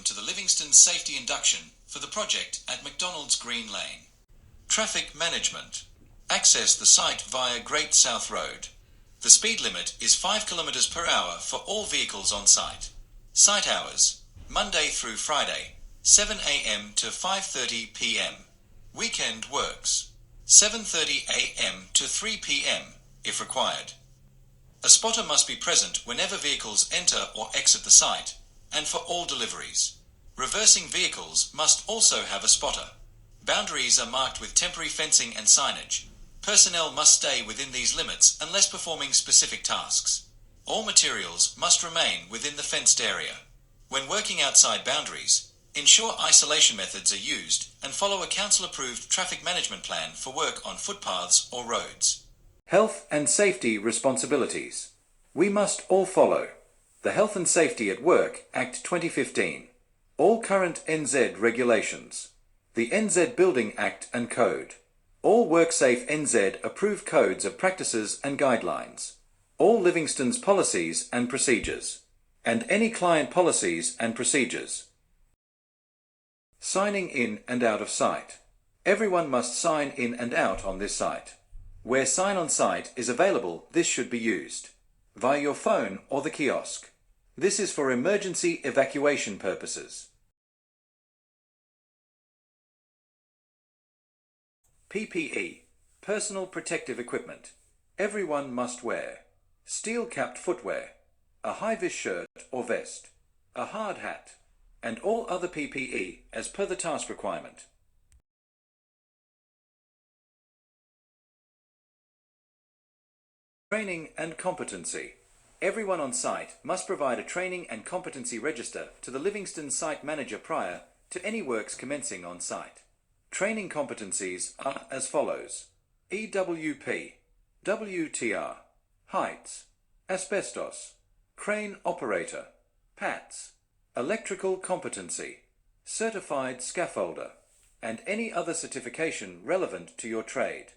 to the Livingston Safety Induction for the project at McDonald's Greenlane. Traffic management. Access the site via Great South Road. The speed limit is 5 km per hour for all vehicles on site. Site hours, Monday through Friday, 7 a.m. to 5:30 p.m. Weekend works, 7:30 a.m. to 3 p.m. if required. A spotter must be present whenever vehicles enter or exit the site, and for all deliveries. Reversing vehicles must also have a spotter. Boundaries are marked with temporary fencing and signage. Personnel must stay within these limits unless performing specific tasks. All materials must remain within the fenced area. When working outside boundaries, ensure isolation methods are used and follow a council-approved traffic management plan for work on footpaths or roads. Health and safety responsibilities. We must all follow the Health and Safety at Work Act 2015, all current NZ regulations, the NZ Building Act and Code, all WorkSafe NZ approved codes of practices and guidelines, all Livingston's policies and procedures, and any client policies and procedures. Signing in and out of site. Everyone must sign in and out on this site. Where sign on site is available, this should be used via your phone or the kiosk. This is for emergency evacuation purposes. PPE, personal protective equipment. Everyone must wear steel-capped footwear, a high-vis shirt or vest, a hard hat, and all other PPE as per the task requirement. Training and competency. Everyone on site must provide a training and competency register to the Livingston site manager prior to any works commencing on site. Training competencies are as follows: EWP, WTR, heights, asbestos, crane operator, PATS, electrical competency, certified scaffolder, and any other certification relevant to your trade.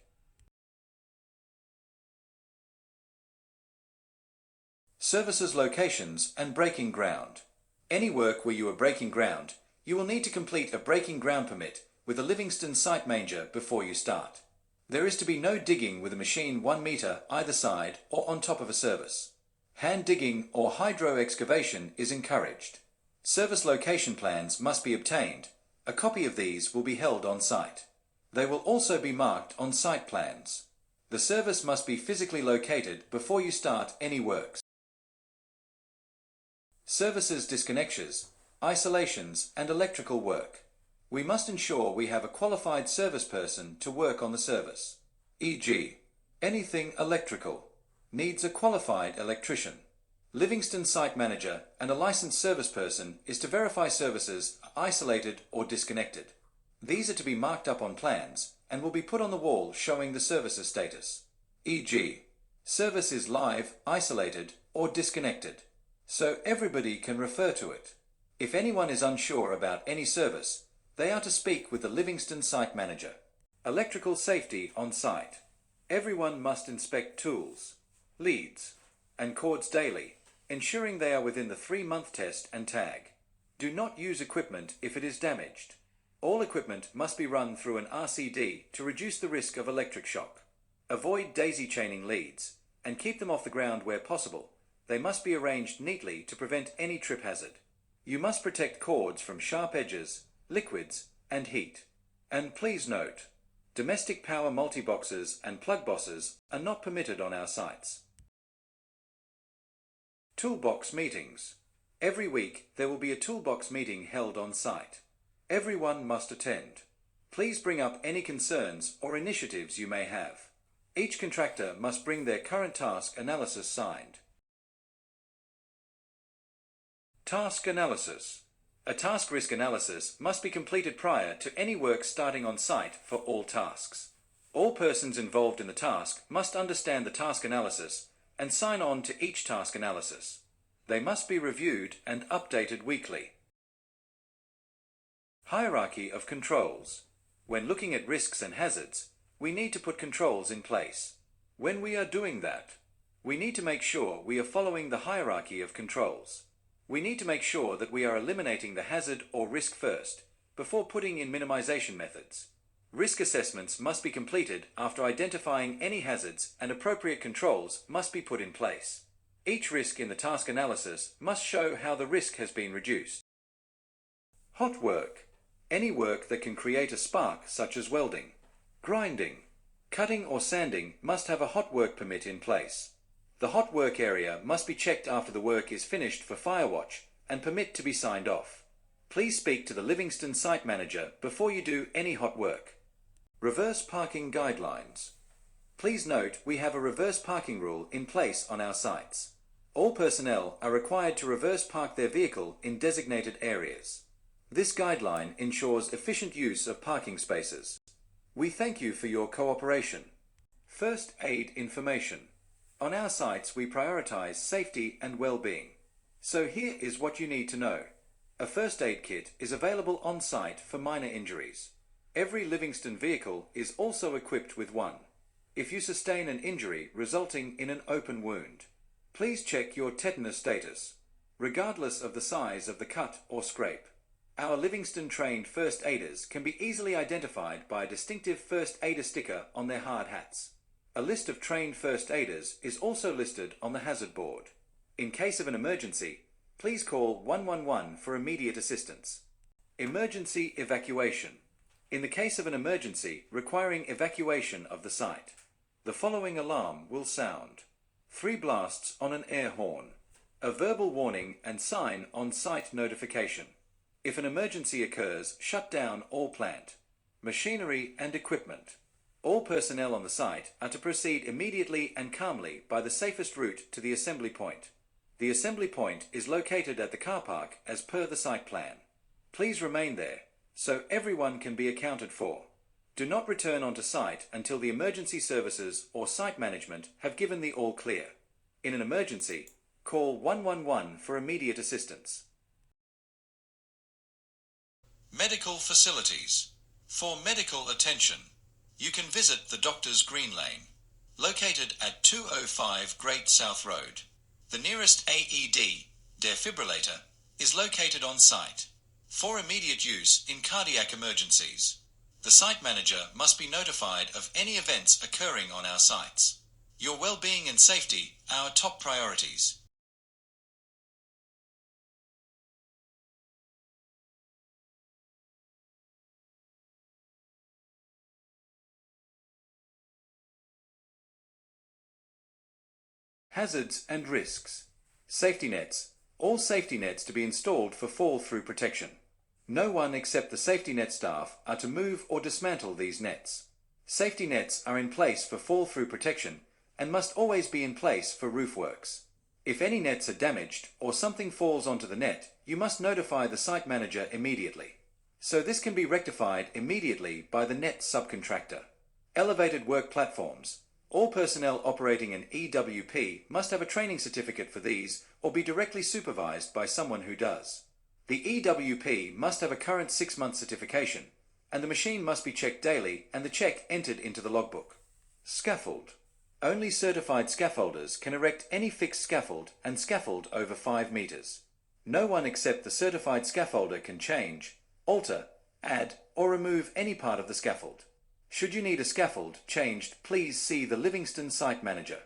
Services locations and breaking ground. Any work where you are breaking ground, you will need to complete a breaking ground permit with a Livingston site manager before you start. There is to be no digging with a machine 1 metre either side or on top of a service. Hand digging or hydro excavation is encouraged. Service location plans must be obtained. A copy of these will be held on site. They will also be marked on site plans. The service must be physically located before you start any works. Services disconnections, isolations and electrical work. We must ensure we have a qualified service person to work on the service. E.g., anything electrical needs a qualified electrician. Livingston site manager and a licensed service person is to verify services are isolated or disconnected. These are to be marked up on plans and will be put on the wall showing the service's status. E.g., service is live, isolated or disconnected, so everybody can refer to it. If anyone is unsure about any service, they are to speak with the Livingston site manager. Electrical safety on site. Everyone must inspect tools, leads, and cords daily, ensuring they are within the 3-month test and tag. Do not use equipment if it is damaged. All equipment must be run through an RCD to reduce the risk of electric shock. Avoid daisy chaining leads and keep them off the ground where possible. They must be arranged neatly to prevent any trip hazard. You must protect cords from sharp edges, liquids, and heat. And please note, domestic power multi-boxes and plug bosses are not permitted on our sites. Toolbox meetings. Every week there will be a toolbox meeting held on site. Everyone must attend. Please bring up any concerns or initiatives you may have. Each contractor must bring their current task analysis signed. Task analysis. A task risk analysis must be completed prior to any work starting on site for all tasks. All persons involved in the task must understand the task analysis and sign on to each task analysis. They must be reviewed and updated weekly. Hierarchy of controls. When looking at risks and hazards, we need to put controls in place. When we are doing that, we need to make sure we are following the hierarchy of controls. We need to make sure that we are eliminating the hazard or risk first, before putting in minimization methods. Risk assessments must be completed after identifying any hazards, and appropriate controls must be put in place. Each risk in the task analysis must show how the risk has been reduced. Hot work. Any work that can create a spark, such as welding, grinding, cutting or sanding, must have a hot work permit in place. The hot work area must be checked after the work is finished for firewatch and permit to be signed off. Please speak to the Livingston site manager before you do any hot work. Reverse parking guidelines. Please note we have a reverse parking rule in place on our sites. All personnel are required to reverse park their vehicle in designated areas. This guideline ensures efficient use of parking spaces. We thank you for your cooperation. First aid information. On our sites we prioritize safety and well-being. So here is what you need to know. A first aid kit is available on site for minor injuries. Every Livingston vehicle is also equipped with one. If you sustain an injury resulting in an open wound, please check your tetanus status, regardless of the size of the cut or scrape. Our Livingston trained first aiders can be easily identified by a distinctive first aider sticker on their hard hats. A list of trained first aiders is also listed on the hazard board. In case of an emergency, please call 111 for immediate assistance. Emergency evacuation. In the case of an emergency requiring evacuation of the site, the following alarm will sound. 3 blasts on an air horn. A verbal warning and sign on site notification. If an emergency occurs, shut down all plant, machinery and equipment. All personnel on the site are to proceed immediately and calmly by the safest route to the assembly point. The assembly point is located at the car park as per the site plan. Please remain there, so everyone can be accounted for. Do not return onto site until the emergency services or site management have given the all clear. In an emergency, call 111 for immediate assistance. Medical facilities. For medical attention, you can visit the McDonalds Greenlane, located at 205 Great South Road. The nearest AED, defibrillator, is located on site. For immediate use in cardiac emergencies, the site manager must be notified of any events occurring on our sites. Your well-being and safety are our top priorities. Hazards and risks. Safety nets. All safety nets to be installed for fall-through protection. No one except the safety net staff are to move or dismantle these nets. Safety nets are in place for fall-through protection and must always be in place for roof works. If any nets are damaged or something falls onto the net, you must notify the site manager immediately. So this can be rectified immediately by the net subcontractor. Elevated work platforms. All personnel operating an EWP must have a training certificate for these or be directly supervised by someone who does. The EWP must have a current 6-month certification, and the machine must be checked daily and the check entered into the logbook. Scaffold. Only certified scaffolders can erect any fixed scaffold and scaffold over 5 meters. No one except the certified scaffolder can change, alter, add, or remove any part of the scaffold. Should you need a scaffold changed, please see the Livingston site manager.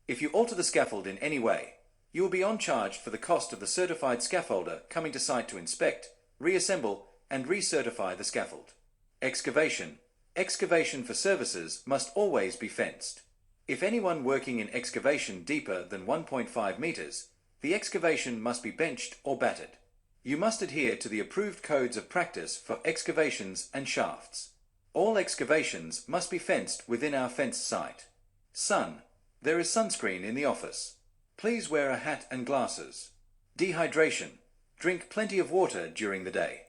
If you alter the scaffold in any way, you will be on charge for the cost of the certified scaffolder coming to site to inspect, reassemble, and recertify the scaffold. Excavation. Excavation for services must always be fenced. If anyone working in excavation deeper than 1.5 meters, the excavation must be benched or battered. You must adhere to the approved codes of practice for excavations and shafts. All excavations must be fenced within our fenced site. Sun. There is sunscreen in the office. Please wear a hat and glasses. Dehydration. Drink plenty of water during the day.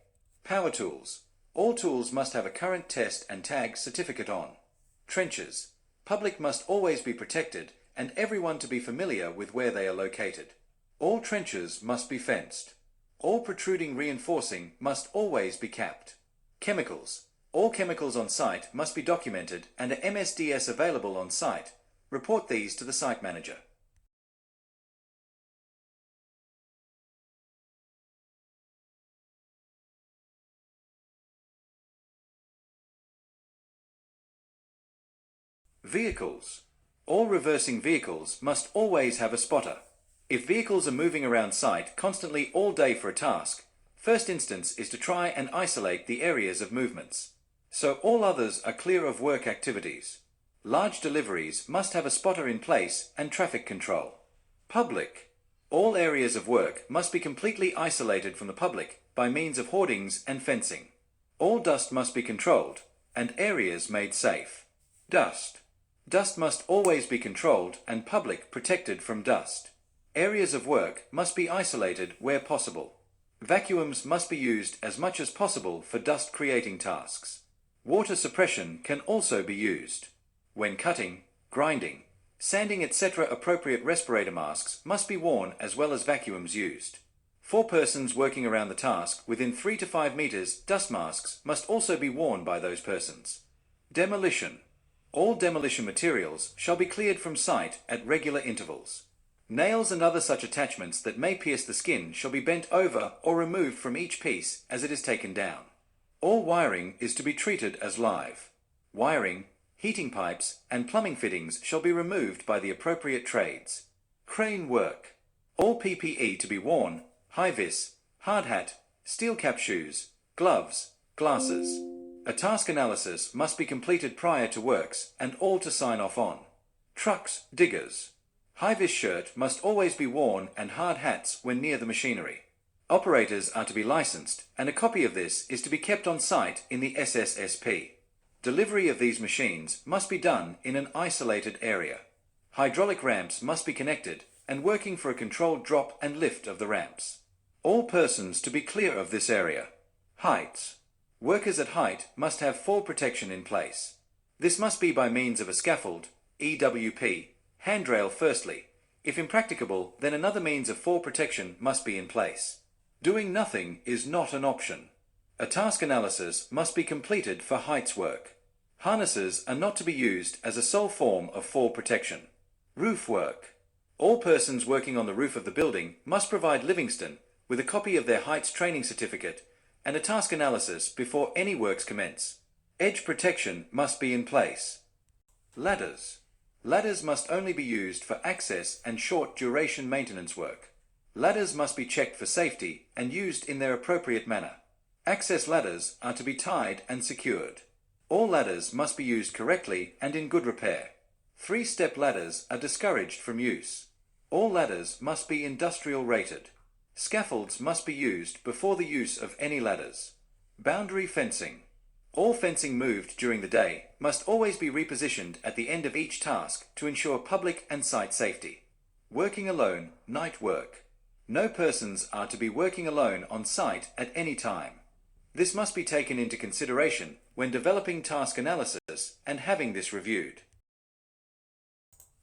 Power tools. All tools must have a current test and tag certificate on. Trenches. Public must always be protected and everyone to be familiar with where they are located. All trenches must be fenced. All protruding reinforcing must always be capped. Chemicals. All chemicals on site must be documented and a MSDS available on site. Report these to the site manager. Vehicles. All reversing vehicles must always have a spotter. If vehicles are moving around site constantly all day for a task, first instance is to try and isolate the areas of movements, so all others are clear of work activities. Large deliveries must have a spotter in place and traffic control. Public. All areas of work must be completely isolated from the public by means of hoardings and fencing. All dust must be controlled and areas made safe. Dust. Dust must always be controlled and public protected from dust. Areas of work must be isolated where possible. Vacuums must be used as much as possible for dust-creating tasks. Water suppression can also be used. When cutting, grinding, sanding etc. appropriate respirator masks must be worn as well as vacuums used. For persons working around the task within 3 to 5 meters, dust masks must also be worn by those persons. Demolition. All demolition materials shall be cleared from site at regular intervals. Nails and other such attachments that may pierce the skin shall be bent over or removed from each piece as it is taken down. All wiring is to be treated as live. Wiring, heating pipes, and plumbing fittings shall be removed by the appropriate trades. Crane work. All PPE to be worn, high-vis, hard hat, steel cap shoes, gloves, glasses. A task analysis must be completed prior to works and all to sign off on. Trucks, diggers. High-vis shirt must always be worn and hard hats when near the machinery. Operators are to be licensed and a copy of this is to be kept on site in the SSSP. Delivery of these machines must be done in an isolated area. Hydraulic ramps must be connected and working for a controlled drop and lift of the ramps. All persons to be clear of this area. Heights. Workers at height must have fall protection in place. This must be by means of a scaffold, EWP, handrail firstly. If impracticable, then another means of fall protection must be in place. Doing nothing is not an option. A task analysis must be completed for heights work. Harnesses are not to be used as a sole form of fall protection. Roof work. All persons working on the roof of the building must provide Livingston with a copy of their heights training certificate and a task analysis before any works commence. Edge protection must be in place. Ladders. Ladders must only be used for access and short duration maintenance work. Ladders must be checked for safety and used in their appropriate manner. Access ladders are to be tied and secured. All ladders must be used correctly and in good repair. 3-step ladders are discouraged from use. All ladders must be industrial rated. Scaffolds must be used before the use of any ladders. Boundary fencing. All fencing moved during the day must always be repositioned at the end of each task to ensure public and site safety. Working alone, night work. No persons are to be working alone on site at any time. This must be taken into consideration when developing task analysis and having this reviewed.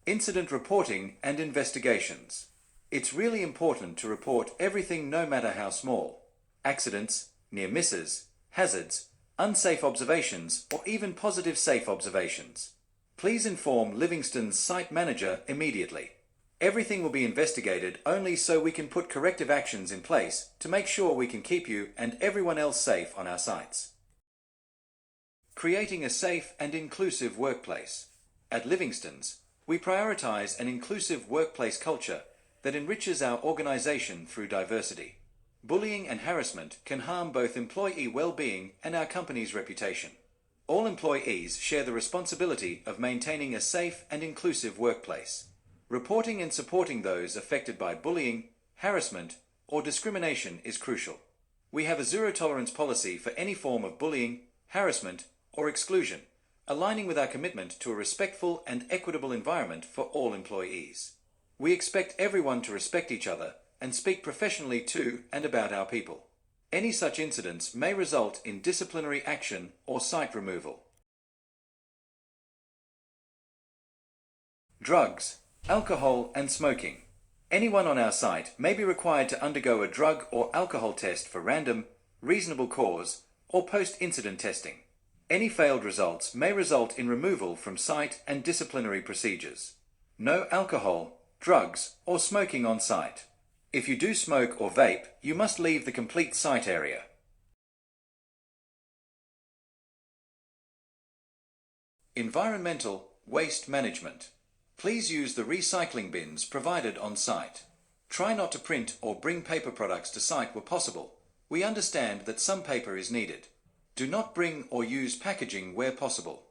Incident reporting and investigations. It's really important to report everything no matter how small. Accidents, near misses, hazards, unsafe observations, or even positive safe observations. Please inform Livingston's site manager immediately. Everything will be investigated only so we can put corrective actions in place to make sure we can keep you and everyone else safe on our sites. Creating a safe and inclusive workplace. At Livingston's, we prioritize an inclusive workplace culture that enriches our organization through diversity. Bullying and harassment can harm both employee well-being and our company's reputation. All employees share the responsibility of maintaining a safe and inclusive workplace. Reporting and supporting those affected by bullying, harassment, or discrimination is crucial. We have a zero-tolerance policy for any form of bullying, harassment, or exclusion, aligning with our commitment to a respectful and equitable environment for all employees. We expect everyone to respect each other and speak professionally to and about our people. Any such incidents may result in disciplinary action or site removal. Drugs, alcohol and smoking. Anyone on our site may be required to undergo a drug or alcohol test for random, reasonable cause, or post-incident testing. Any failed results may result in removal from site and disciplinary procedures. No alcohol, drugs, or smoking on site. If you do smoke or vape, you must leave the complete site area. Environmental, Waste management. Please use the recycling bins provided on site. Try not to print or bring paper products to site where possible. We understand that some paper is needed. Do not bring or use packaging where possible.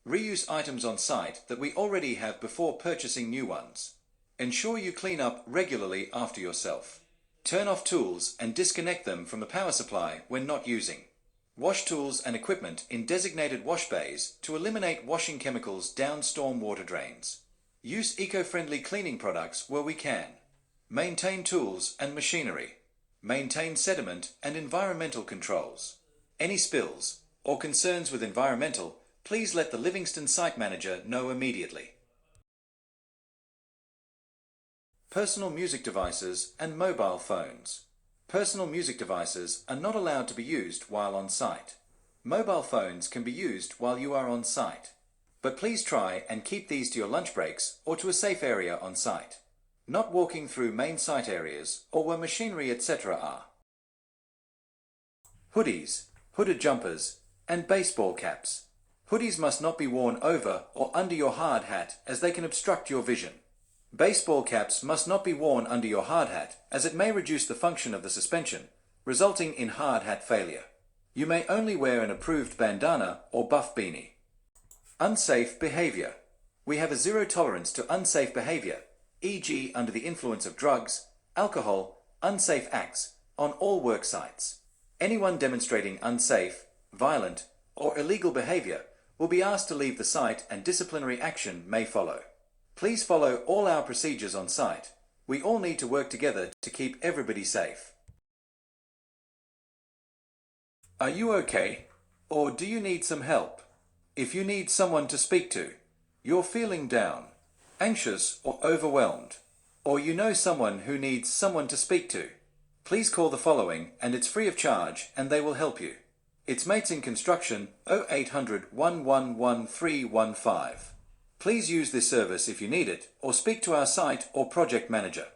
Reuse items on site that we already have before purchasing new ones. Ensure you clean up regularly after yourself. Turn off tools and disconnect them from the power supply when not using. Wash tools and equipment in designated wash bays to eliminate washing chemicals down storm water drains. Use eco-friendly cleaning products where we can. Maintain tools and machinery. Maintain sediment and environmental controls. Any spills or concerns with environmental, please let the Livingston site manager know immediately. Personal music devices and mobile phones. Personal music devices are not allowed to be used while on site. Mobile phones can be used while you are on site. But please try and keep these to your lunch breaks or to a safe area on site. Not walking through main site areas or where machinery etc. are. Hoodies, hooded jumpers, and baseball caps. Hoodies must not be worn over or under your hard hat as they can obstruct your vision. Baseball caps must not be worn under your hard hat as it may reduce the function of the suspension, resulting in hard hat failure. You may only wear an approved bandana or buff beanie. Unsafe behavior. We have a zero tolerance to unsafe behavior, e.g. under the influence of drugs, alcohol, unsafe acts, on all work sites. Anyone demonstrating unsafe, violent, or illegal behavior will be asked to leave the site and disciplinary action may follow. Please follow all our procedures on site. We all need to work together to keep everybody safe. Are you okay? Or do you need some help? If you need someone to speak to, you're feeling down, anxious or overwhelmed, or you know someone who needs someone to speak to, please call the following and it's free of charge and they will help you. It's Mates in Construction 0800 111 315. Please use this service if you need it or speak to our site or project manager.